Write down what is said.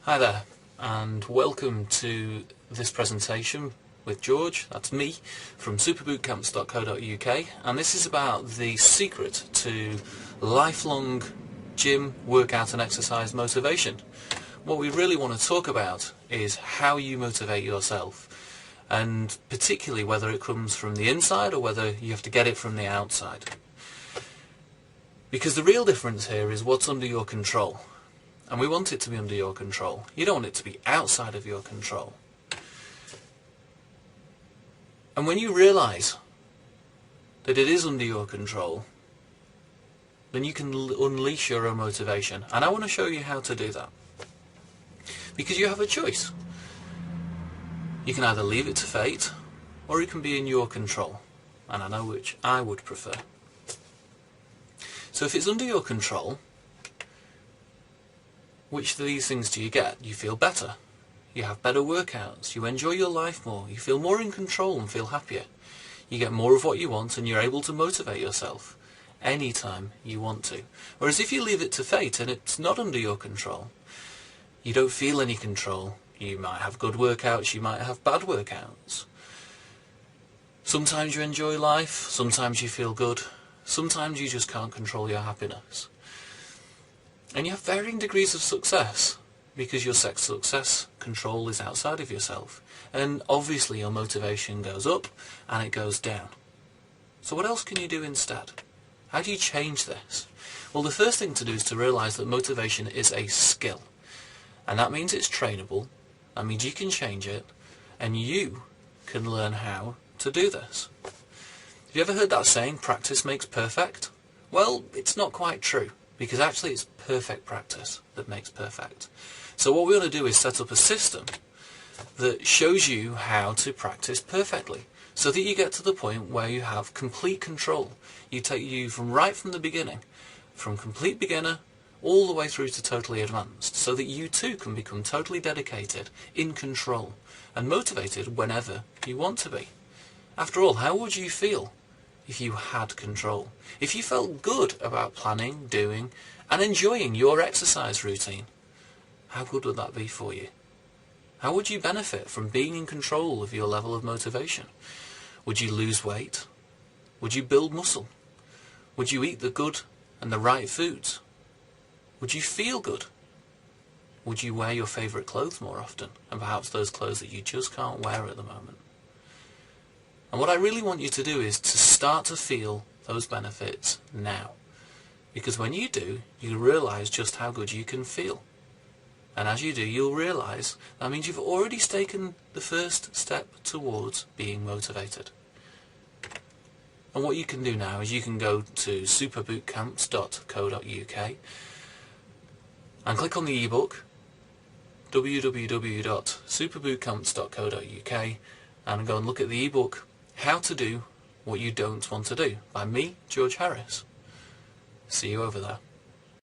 Hi there, and welcome to this presentation with George, that's me, from superbootcamps.co.uk, and this is about the secret to lifelong gym, workout and exercise motivation. What we really want to talk about is how you motivate yourself, and particularly whether it comes from the inside or whether you have to get it from the outside. Because the real difference here is what's under your control. And we want it to be under your control. You don't want it to be outside of your control. And when you realise that it is under your control, then you can unleash your own motivation. And I want to show you how to do that. Because you have a choice. You can either leave it to fate, or it can be in your control. And I know which I would prefer. So if it's under your control, which of these things do you get? You feel better. You have better workouts. You enjoy your life more. You feel more in control and feel happier. You get more of what you want and you're able to motivate yourself anytime you want to. Whereas if you leave it to fate and it's not under your control, you don't feel any control. You might have good workouts, you might have bad workouts. Sometimes you enjoy life, sometimes you feel good, sometimes you just can't control your happiness. And you have varying degrees of success, because your success control is outside of yourself. And obviously your motivation goes up and it goes down. So what else can you do instead? How do you change this? Well, the first thing to do is to realise that motivation is a skill. And that means it's trainable, that means you can change it, and you can learn how to do this. Have you ever heard that saying, practice makes perfect? Well, it's not quite true. Because actually it's perfect practice that makes perfect. So what we want to do is set up a system that shows you how to practice perfectly, so that you get to the point where you have complete control. You take you from right from the beginning, from complete beginner all the way through to totally advanced, so that you too can become totally dedicated, in control, and motivated whenever you want to be. After all, how would you feel if you had control? If you felt good about planning, doing, and enjoying your exercise routine, how good would that be for you? How would you benefit from being in control of your level of motivation? Would you lose weight? Would you build muscle? Would you eat the good and the right foods? Would you feel good? Would you wear your favourite clothes more often, and perhaps those clothes that you just can't wear at the moment? And what I really want you to do is to start to feel those benefits now. Because when you do, you realise just how good you can feel. And as you do, you'll realise that means you've already taken the first step towards being motivated. And what you can do now is you can go to superbootcamps.co.uk and click on the ebook, www.superbootcamps.co.uk, and go and look at the ebook, How to Do What You Don't Want to Do, by me, George Harris. See you over there.